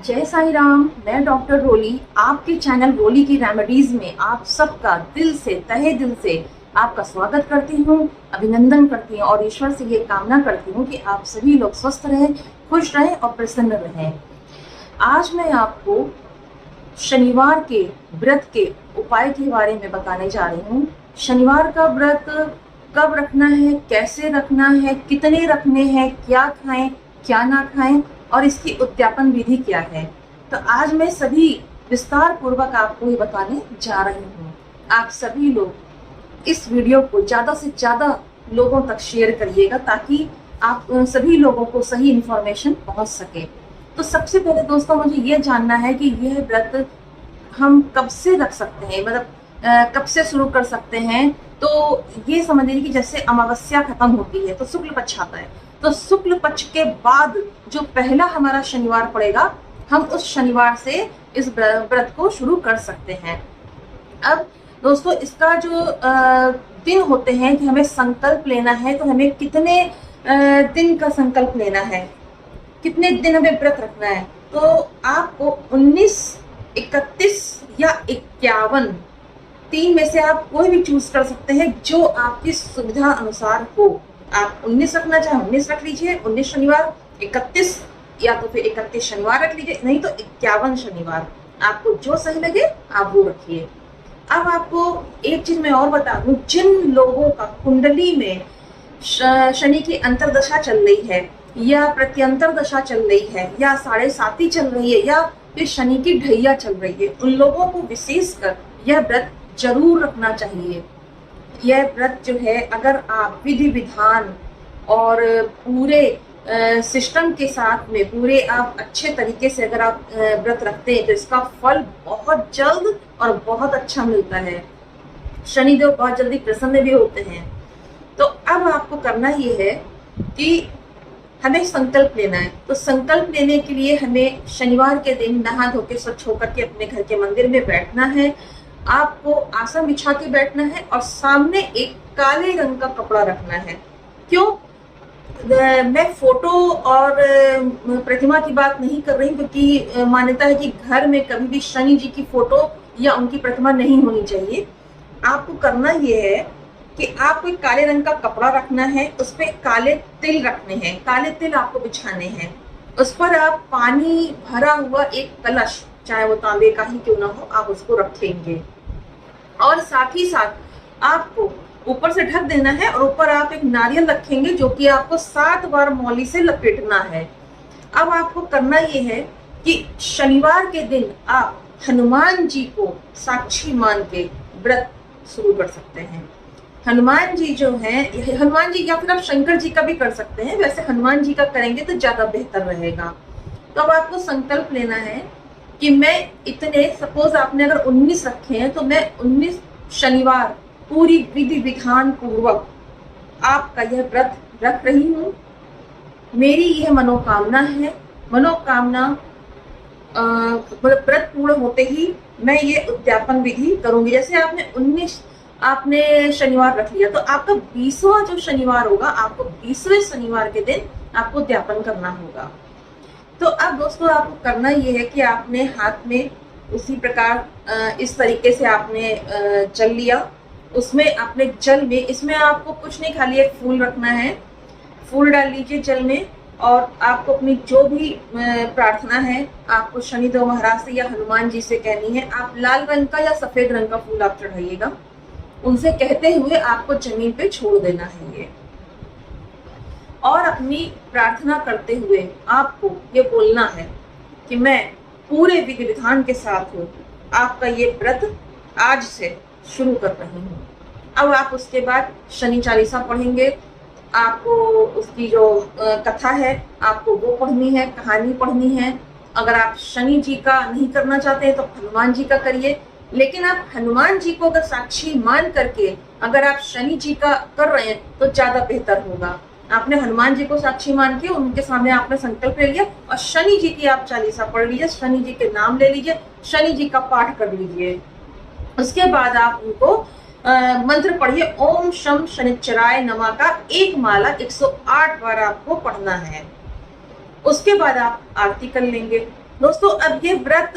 जय साई राम। मैं डॉक्टर रोली आपके चैनल रोली की रेमेडीज में आप सबका दिल से तहे दिल से आपका स्वागत करती हूँ, अभिनंदन करती हूँ और ईश्वर से ये कामना करती हूँ कि आप सभी लोग स्वस्थ रहें, खुश रहें और प्रसन्न रहें। आज मैं आपको शनिवार के व्रत के उपाय के बारे में बताने जा रही हूँ। शनिवार का व्रत कब रखना है, कैसे रखना है, कितने रखने हैं, क्या खाएं क्या ना खाएं और इसकी उद्यापन विधि क्या है। तो आज मैं सभी विस्तार पूर्वक आपको ये बताने जा रही हूँ। आप सभी लोग इस वीडियो को ज़्यादा से ज़्यादा लोगों तक शेयर करिएगा ताकि आप सभी लोगों को सही इन्फॉर्मेशन पहुँच सके। तो सबसे पहले दोस्तों मुझे ये जानना है कि यह व्रत हम कब से रख सकते हैं, मतलब कब से शुरू कर सकते हैं। तो ये समझ लीजिए कि जैसे अमावस्या खत्म होती है तो शुक्ल पक्ष आता है, तो शुक्ल पक्ष के बाद जो पहला हमारा शनिवार पड़ेगा हम उस शनिवार से इस व्रत को शुरू कर सकते हैं। अब दोस्तों इसका जो दिन होते हैं कि हमें संकल्प लेना है, तो हमें कितने दिन का संकल्प लेना है, कितने दिन हमें व्रत रखना है। तो आपको 19, 31 या 51 तीन में से आप कोई भी चूज कर सकते हैं जो आपकी सुविधा अनुसार हो। आप 19 रखना चाहे 19 रख लीजिए, 19 शनिवार, 31 या तो फिर 31 शनिवार रख लीजिए, नहीं तो 51 शनिवार, आपको जो सही लगे आप वो रखिए। अब आपको एक चीज मैं और बता दूं, जिन लोगों का कुंडली में शनि की अंतरदशा चल रही है या प्रत्यंतर दशा चल रही है या 7.5 चल रही है या फिर शनि की ढैया चल रही है, उन लोगों को विशेषकर यह व्रत जरूर रखना चाहिए। यह व्रत जो है अगर आप विधि विधान और पूरे सिस्टम के साथ में पूरे आप अच्छे तरीके से अगर आप व्रत रखते हैं तो इसका फल बहुत जल्द और बहुत अच्छा मिलता है। शनिदेव बहुत जल्दी प्रसन्न भी होते हैं। तो अब आपको करना ये है कि हमें संकल्प लेना है। तो संकल्प लेने के लिए हमें शनिवार के दिन नहा धो के स्वच्छ होकर के अपने घर के मंदिर में बैठना है। आपको आसन बिछा के बैठना है और सामने एक काले रंग का कपड़ा रखना है। क्यों? मैं फोटो और प्रतिमा की बात नहीं कर रही, क्योंकि मान्यता है कि घर में कभी भी शनि जी की फोटो या उनकी प्रतिमा नहीं होनी चाहिए। आपको करना ये है कि आपको एक काले रंग का कपड़ा रखना है, उस पर काले तिल रखने हैं, काले तिल आपको बिछाने हैं। उस पर आप पानी भरा हुआ एक कलश, चाहे वो तांबे का ही क्यों ना हो, आप उसको रखेंगे और साथ ही साथ आपको ऊपर से ढक देना है और ऊपर आप एक नारियल रखेंगे जो कि आपको 7 बार मौली से लपेटना है। अब आपको करना ये है कि शनिवार के दिन आप हनुमान जी को साक्षी मान के व्रत शुरू कर सकते हैं। हनुमान जी जो हैं, हनुमान जी या फिर आप शंकर जी का भी कर सकते हैं, वैसे हनुमान जी का करेंगे तो ज्यादा बेहतर रहेगा। तो अब आपको संकल्प लेना है कि मैं इतने, सपोज आपने अगर 19 रखे हैं तो मैं 19 शनिवार पूरी विधि विधान पूर्वक आपका यह व्रत रख रही हूँ। मेरी यह मनोकामना है। मनोकामना व्रत पूर्ण होते ही मैं ये उद्यापन विधि करूंगी। जैसे आपने 19 आपने शनिवार रख लिया तो आपका 20वां जो शनिवार होगा, आपको 20वें शनिवार के दिन आपको उद्यापन करना होगा। तो अब दोस्तों आपको करना ये है कि आपने हाथ में उसी प्रकार इस तरीके से आपने जल लिया, उसमें आपने जल में, इसमें आपको कुछ नहीं, खाली एक फूल रखना है। फूल डाल लीजिए जल में और आपको अपनी जो भी प्रार्थना है आपको शनिदेव महाराज से या हनुमान जी से कहनी है। आप लाल रंग का या सफेद रंग का फूल आप चढ़ाइएगा, उनसे कहते हुए आपको जमीन पे छोड़ देना है ये, और अपनी प्रार्थना करते हुए आपको ये बोलना है कि मैं पूरे विधि विधान के साथ हूँ, आपका ये व्रत आज से शुरू कर रही हूँ। अब आप उसके बाद शनि चालीसा पढ़ेंगे। आपको उसकी जो कथा है आपको वो पढ़नी है, कहानी पढ़नी है। अगर आप शनि जी का नहीं करना चाहते हैं तो हनुमान जी का करिए, लेकिन आप हनुमान जी को अगर साक्षी मान करके अगर आप शनि जी का कर रहे हैं तो ज्यादा बेहतर होगा। आपने हनुमान जी को साक्षी मान के उनके सामने आपने संकल्प ले लिया और शनि जी की आप चालीसा पढ़ लीजिए, शनि जी के नाम ले लीजिए, शनि जी का पाठ कर लीजिए। उसके बाद आप उनको मंत्र पढ़िए, ओम शम शनिश्चराय नमः का एक माला 108 बार आपको पढ़ना है। उसके बाद आप आरती कर लेंगे। दोस्तों अब ये व्रत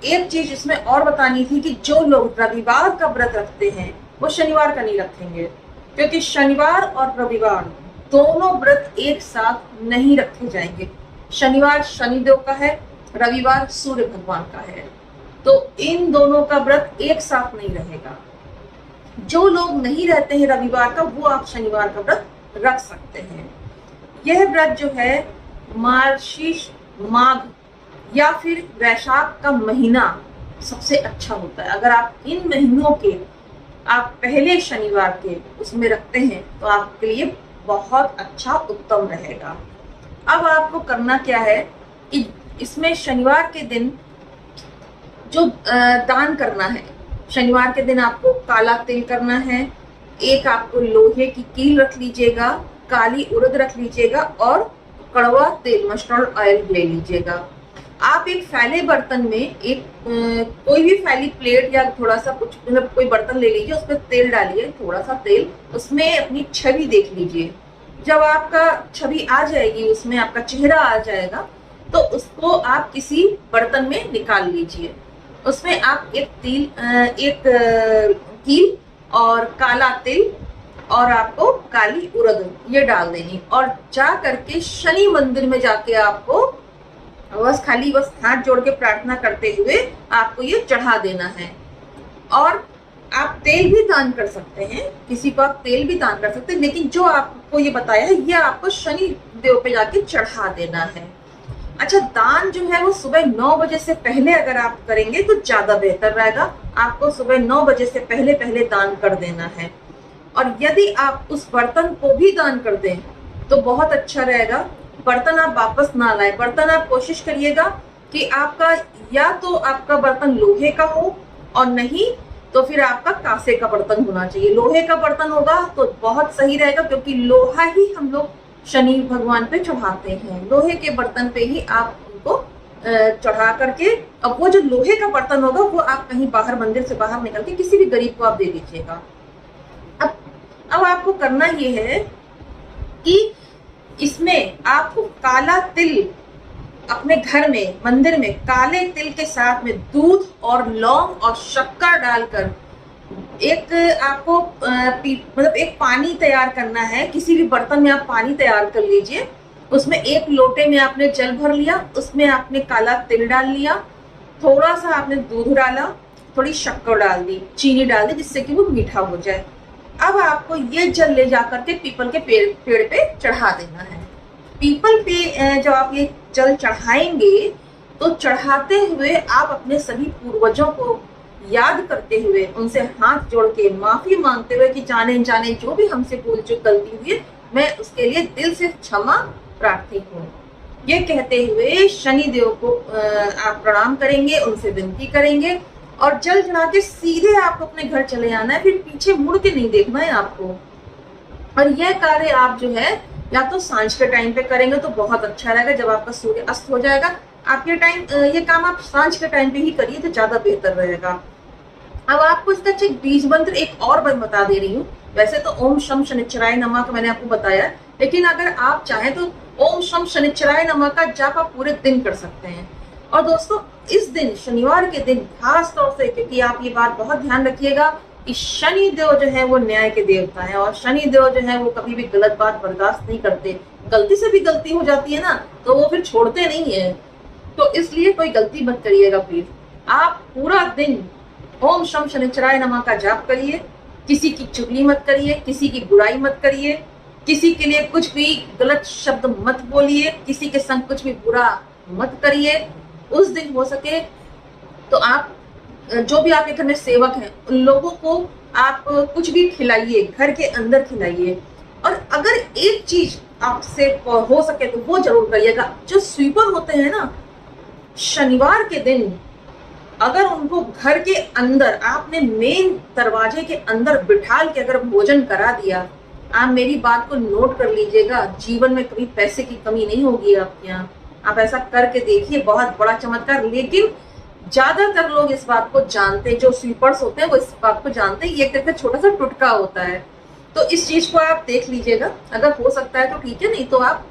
एक चीज इसमें और बतानी थी कि जो लोग रविवार का व्रत रखते हैं वो शनिवार का नहीं रखेंगे, क्योंकि शनिवार और रविवार दोनों व्रत एक साथ नहीं रखे जाएंगे। शनिवार शनिदेव का है, रविवार सूर्य भगवान का है, तो इन दोनों का व्रत एक साथ नहीं रहेगा। जो लोग नहीं रहते हैं रविवार का, वो आप शनिवार का व्रत रख सकते हैं। यह व्रत जो है मार्गशीर्ष माघ या फिर वैशाख का महीना सबसे अच्छा होता है। अगर आप इन महीनों के आप पहले शनिवार के उसमें रखते हैं तो आपके लिए बहुत अच्छा उत्तम रहेगा। अब आपको करना क्या है कि इसमें शनिवार के दिन जो दान करना है, शनिवार के दिन आपको काला तिल करना है, एक आपको लोहे की कील रख लीजिएगा, काली उड़द रख लीजिएगा और कड़वा तेल मस्टर्ड ऑयल ले लीजिएगा। आप एक फैले बर्तन में एक कोई भी फैली प्लेट या थोड़ा सा कुछ मतलब कोई बर्तन ले लीजिए, उसमें तेल डालिए, थोड़ा सा तेल, उसमें अपनी छवि देख लीजिए। जब आपका छवि आ जाएगी, उसमें आपका चेहरा आ जाएगा, तो उसको आप किसी बर्तन में निकाल लीजिए। उसमें आप एक कील और काला तिल और आपको काली उड़द ये डाल देनी, और जा करके शनि मंदिर में जाके आपको बस हाथ जोड़ के प्रार्थना करते हुए आपको ये चढ़ा देना है। और आप तेल भी दान कर सकते हैं, किसी को आप तेल भी दान कर सकते हैं, लेकिन जो आपको ये बताया है ये आपको शनि देव पे जाके चढ़ा देना है। अच्छा, दान जो है वो सुबह 9 बजे से पहले अगर आप करेंगे तो ज्यादा बेहतर रहेगा। आपको सुबह 9 बजे से पहले पहले दान कर देना है। और यदि आप उस बर्तन को भी दान कर दें तो बहुत अच्छा रहेगा। बर्तन आप वापस ना लाए, बर्तन आप कोशिश करिएगा कि आपका या तो आपका बर्तन लोहे का हो, और नहीं तो फिर आपका कांसे का बर्तन होना चाहिए। लोहे का बर्तन होगा तो बहुत सही रहेगा, क्योंकि लोहा ही हम लोग शनि भगवान पे चढ़ाते हैं। लोहे के बर्तन पे ही आप उनको चढ़ा करके, अब वो जो लोहे का बर्तन होगा वो आप कहीं बाहर मंदिर से बाहर निकल के किसी भी गरीब को आप दे दीजिएगा। अब आपको करना ये है कि इसमें आपको काला तिल अपने घर में मंदिर में काले तिल के साथ में दूध और लौंग और शक्कर डालकर एक आपको मतलब एक पानी तैयार करना है। किसी भी बर्तन में आप पानी तैयार कर लीजिए, उसमें एक लोटे में आपने जल भर लिया, उसमें आपने काला तिल डाल लिया, थोड़ा सा आपने दूध डाला, थोड़ी शक्कर डाल दी, चीनी डाल दी, जिससे कि वो मीठा हो जाए। अब आपको ये जल ले जाकर के पीपल के पेड़ पे चढ़ा देना है। पीपल पे जब आप ये जल चढ़ाएंगे तो चढ़ाते हुए आप अपने सभी पूर्वजों को याद करते हुए, उनसे हाथ जोड़ के माफी मांगते हुए कि जाने जाने जो भी हमसे भूल चूक गलती हुई है, मैं उसके लिए दिल से क्षमा प्रार्थी हूँ। ये कहते हुए शनि देव को आप प्रणाम करेंगे, उनसे विनती करेंगे और जल चढ़ा के सीधे आपको अपने घर चले आना है। फिर पीछे मुड़ के नहीं देखना है आपको। और यह कार्य आप जो है या तो सांझ के टाइम पे करेंगे तो बहुत अच्छा रहेगा, जब आपका सूर्य अस्त हो जाएगा। आप ये काम आप सांझ के टाइम पे ही करिए तो ज्यादा बेहतर रहेगा। अब आपको इसका बीज मंत्र एक और बार बता दे रही हूँ। वैसे तो ओम शम शनिश्चराय नमः का मैंने आपको बताया, लेकिन अगर आप चाहें तो ओम शम शनिश्चराय नमः का जाप आप पूरे दिन कर सकते हैं। और दोस्तों इस दिन शनिवार के दिन खास तौर से, क्योंकि आप ये बात बहुत ध्यान रखिएगा कि शनि देव जो है वो न्याय के देवता है, और शनि देव जो है वो कभी भी गलत बात बर्दाश्त नहीं करते। गलती से भी गलती हो जाती है ना तो वो फिर छोड़ते नहीं है, तो इसलिए कोई गलती मत करिएगा प्लीज। आप पूरा दिन ओम शम शनिश्चराय नमः का जाप करिए, किसी की चुगली मत करिए, किसी की बुराई मत करिए, किसी के लिए कुछ भी गलत शब्द मत बोलिए, किसी के संग कुछ भी बुरा मत करिए। उस दिन हो सके तो आप जो भी आपके घर में सेवक हैं उन लोगों को आप कुछ भी खिलाइए, घर के अंदर खिलाइए। और अगर एक चीज आपसे हो सके तो वो जरूर करिएगा, जो स्वीपर होते हैं ना, शनिवार के दिन अगर उनको घर के अंदर आपने मेन दरवाजे के अंदर बिठाल के अगर भोजन करा दिया, आप मेरी बात को नोट कर लीजिएगा, जीवन में कभी पैसे की कमी नहीं होगी आपके यहाँ। आप ऐसा करके देखिए, बहुत बड़ा चमत्कार। लेकिन ज्यादातर लोग इस बात को जानते हैं, जो स्वीपर्स होते हैं वो इस बात को जानते हैं, ये करके छोटा सा टुटका होता है। तो इस चीज को आप देख लीजिएगा, अगर हो सकता है तो ठीक है, नहीं तो आप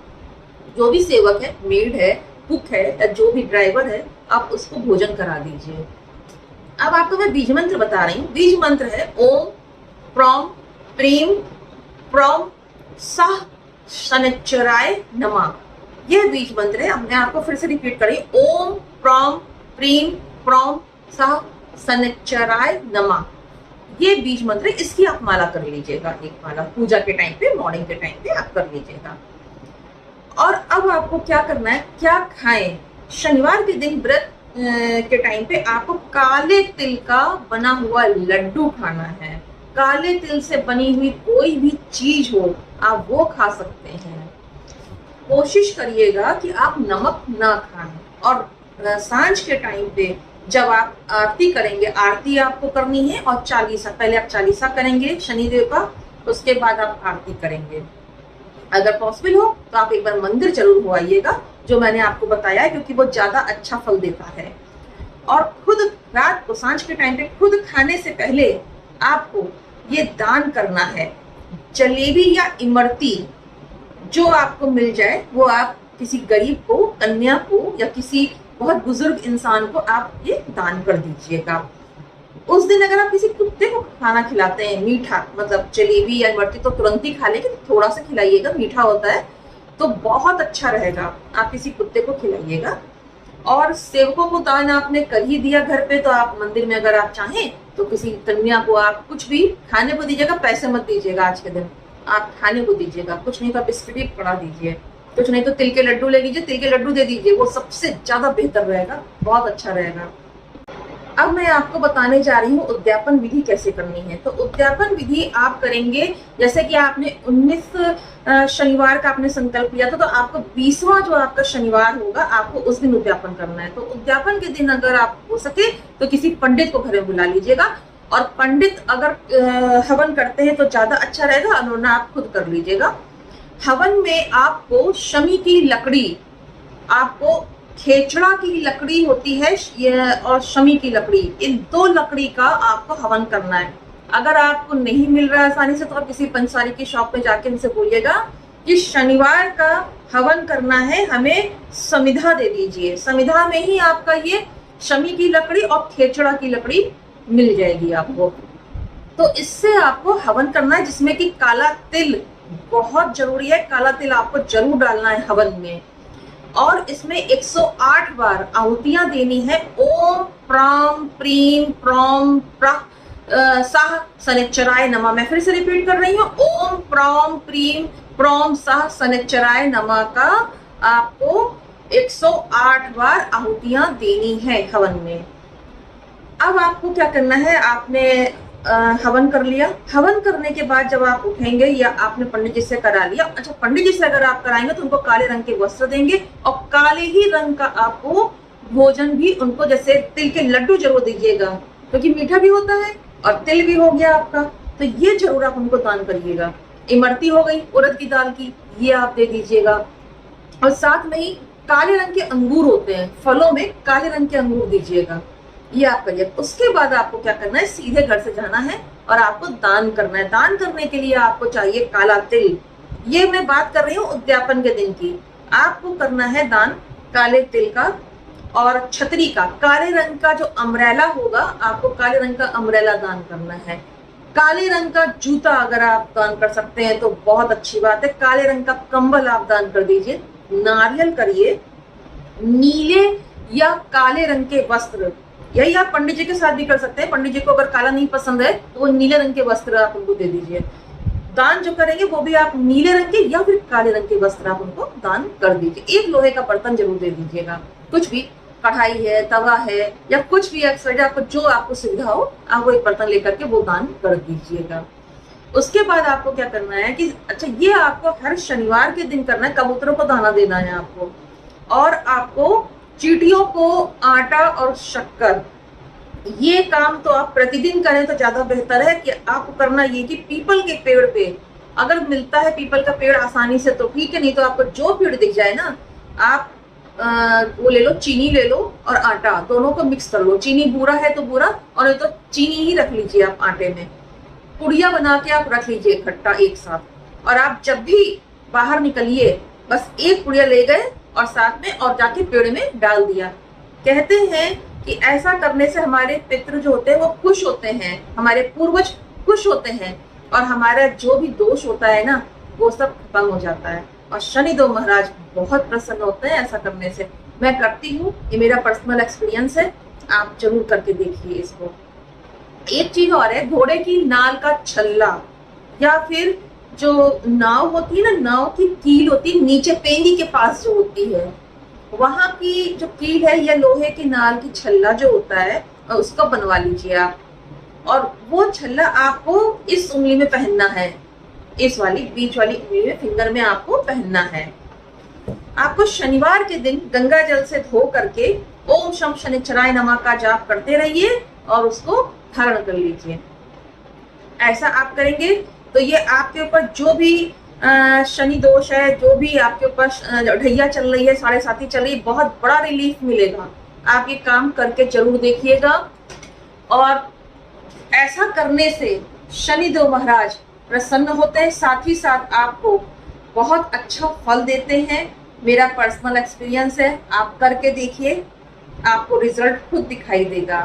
जो भी सेवक है, मेड है कुक है या जो भी ड्राइवर है, आप उसको भोजन करा दीजिए। अब आपको मैं बीज मंत्र बता रही हूँ। बीज मंत्र है ओम प्रॉम प्रीम प्रॉम सह शनिश्चराय नमः। यह बीज मंत्र है। मैं आपको फिर से रिपीट करी, ओम प्रॉम प्रीम प्रॉम सह शनिश्चराय नमः। ये बीज मंत्र, इसकी आप माला कर लीजिएगा, एक माला पूजा के टाइम पे, मॉर्निंग के टाइम पे आप कर लीजिएगा। और अब आपको क्या करना है, क्या खाएं। शनिवार के दिन व्रत के टाइम पे आपको काले तिल का बना हुआ लड्डू खाना है। काले तिल से बनी हुई कोई भी चीज हो आप वो खा सकते हैं। कोशिश करिएगा कि आप नमक ना खाएं। और सांझ के टाइम पे जब आप आरती करेंगे, आरती आपको करनी है और चालीसा, पहले आप चालीसा करेंगे शनिदेव का, उसके बाद आप आरती करेंगे। अगर पॉसिबल हो तो आप एक बार मंदिर जरूर हो आइएगा, जो मैंने आपको बताया है, क्योंकि वो ज्यादा अच्छा फल देता है। और खुद रात को सांझ के टाइम पे खुद खाने से पहले आपको ये दान करना है। जलेबी या इमरती जो आपको मिल जाए वो आप किसी गरीब को, कन्या को या किसी बहुत बुजुर्ग इंसान को आप ये दान कर दीजिएगा। उस दिन अगर आप किसी कुत्ते को खाना खिलाते हैं मीठा, मतलब जलेबी या इमरती तो तुरंत ही खा लेंगे, थोड़ा सा खिलाइएगा, मीठा होता है तो बहुत अच्छा रहेगा। आप किसी कुत्ते को खिलाइएगा। और सेवकों को दान आपने कर ही दिया घर पे, तो आप मंदिर में अगर आप चाहें तो किसी कन्या को आप कुछ भी खाने को दीजिएगा। पैसे मत दीजिएगा आज के दिन, आप खाने को दीजिएगा। कुछ नहीं तो आप बिस्किट भी पड़ा दीजिए, कुछ नहीं तो तिल के लड्डू ले लीजिए, तिल के लड्डू दे दीजिए, वो सबसे ज्यादा बेहतर रहेगा, बहुत अच्छा रहेगा। अब मैं आपको बताने जा रही हूँ उद्यापन विधि कैसे करनी है। तो उद्यापन विधि आप करेंगे, जैसे कि आपने 19 शनिवार का आपने संकल्प लिया था, तो आपको 20वां जो आपका शनिवार होगा आपको उस दिन उद्यापन करना है। तो उद्यापन के दिन अगर आप हो सके तो किसी पंडित को घर में बुला लीजिएगा। और पंडित अगर हवन करते हैं तो ज्यादा अच्छा रहेगा, वरना आप खुद कर लीजिएगा। हवन में आपको शमी की लकड़ी, आपको खेचड़ा की लकड़ी होती है ये और शमी की लकड़ी, इन दो लकड़ी का आपको हवन करना है। अगर आपको नहीं मिल रहा है आसानी से तो आप किसी पंसारी की शॉप में जाके इनसे बोलिएगा कि शनिवार का हवन करना है, हमें समिधा दे दीजिए। समिधा में ही आपका ये शमी की लकड़ी और खेचड़ा की लकड़ी मिल जाएगी आपको। तो इससे आपको हवन करना है, जिसमें कि काला तिल बहुत जरूरी है। काला तिल आपको जरूर डालना है हवन में। और इसमें 108 बार आहुतियां देनी है। ओम प्राम प्रीम प्रॉम सह शनिश्चराय नमः। मैं फिर से रिपीट कर रही हूँ, ओम प्राम प्रीम प्रॉम सह शनिश्चराय नमः का आपको 108 बार आहुतियां देनी है हवन में। अब आपको क्या करना है, आपने हवन कर लिया। हवन करने के बाद जब आप उठेंगे या आपने पंडित जी से करा लिया, अच्छा पंडित जी से अगर आप कराएंगे तो उनको काले रंग के वस्त्र देंगे और काले ही रंग का आपको भोजन भी उनको, जैसे तिल के लड्डू जरूर दीजिएगा, क्योंकि मीठा भी होता है और तिल भी हो गया आपका, तो ये जरूर आप उनको दान करिएगा। इमरती हो गई उड़द की दाल की, ये आप दे दीजिएगा। और साथ में ही काले रंग के अंगूर होते हैं, फलों में काले रंग के अंगूर दीजिएगा, ये आप करिए। उसके बाद आपको क्या करना है, सीधे घर से जाना है और आपको दान करना है। दान करने के लिए आपको चाहिए काला तिल। ये मैं बात कर रही हूँ उद्यापन के दिन की। आपको करना है दान काले तिल का और छतरी का। काले रंग का जो अम्ब्रेला होगा, आपको काले रंग का अम्ब्रेला दान करना है। काले रंग का जूता अगर आप दान कर सकते हैं तो बहुत अच्छी बात है। काले रंग का कंबल आप दान कर दीजिए। नारियल करिए। नीले या काले रंग के वस्त्र, यही आप पंडित जी के साथ भी कर सकते हैं। पंडित जी को अगर काला नहीं पसंद है तो वो नीले रंग के वस्त्र आप उनको दे दीजिए। दान जो करेंगे वो भी आप नीले रंग के या फिर काले रंग के वस्त्र आप उनको दान कर दीजिए। एक लोहे का बर्तन जरूर दे दीजिएगा, कुछ भी, कढ़ाई है, तवा है या कुछ भी एक्स्ट्रा, आपको जो आपको सुविधा हो आप वो एक बर्तन लेकर के वो दान कर दीजिएगा। उसके बाद आपको क्या करना है कि अच्छा ये आपको हर शनिवार के दिन करना है। कबूतरों को दाना देना है आपको। और आपको चींटियों को आटा और शक्कर, ये काम तो आप प्रतिदिन करें तो ज्यादा बेहतर है। कि आपको करना ये कि पीपल के पेड़ पे अगर मिलता है पीपल का पेड़ आसानी से तो ठीक है, नहीं तो आपको जो पेड़ दिख जाए ना, आप वो ले लो, चीनी ले लो और आटा, दोनों को मिक्स कर लो। चीनी बूरा है तो बूरा, और नहीं तो चीनी ही रख लीजिए आप आटे में। पुड़िया बना के आप रख लीजिए इकट्ठा एक साथ। और आप जब भी बाहर निकलिए बस एक पुड़िया ले गए और साथ में और जाके पेड़ में डाल दिया। कहते हैं कि ऐसा करने से हमारे पितृ जो होते हैं वो खुश होते हैं, हमारे पूर्वज खुश होते हैं और हमारा जो भी दोष होता है ना वो सब खत्म हो जाता है और शनिदेव महाराज बहुत प्रसन्न होते हैं ऐसा करने से। मैं करती हूँ, ये मेरा पर्सनल एक्सपीरियंस है, आप जरूर करके देखिए इसको। एक चीज और है, घोड़े की नाल का छल्ला या फिर जो नाव होती है ना, नाव की कील होती है नीचे पेंदी के पास जो होती है, वहां की जो कील है या लोहे की नाल की छल्ला जो होता है उसको बनवा लीजिए आप। और वो छल्ला आपको इस उंगली में पहनना है, इस वाली बीच वाली उंगली में, फिंगर में आपको पहनना है। आपको शनिवार के दिन गंगा जल से धो करके ओम शम शनिश्चराय नमः का जाप करते रहिए और उसको धारण कर लीजिए। ऐसा आप करेंगे तो ये आपके ऊपर जो भी शनि दोष है, जो भी आपके ऊपर ढैया चल रही है, 7.5 चल रही है, बहुत बड़ा रिलीफ मिलेगा। आप ये काम करके जरूर देखिएगा और ऐसा करने से शनिदेव महाराज प्रसन्न होते हैं, साथ ही साथ आपको बहुत अच्छा फल देते हैं। मेरा पर्सनल एक्सपीरियंस है, आप करके देखिए, आपको रिजल्ट खुद दिखाई देगा।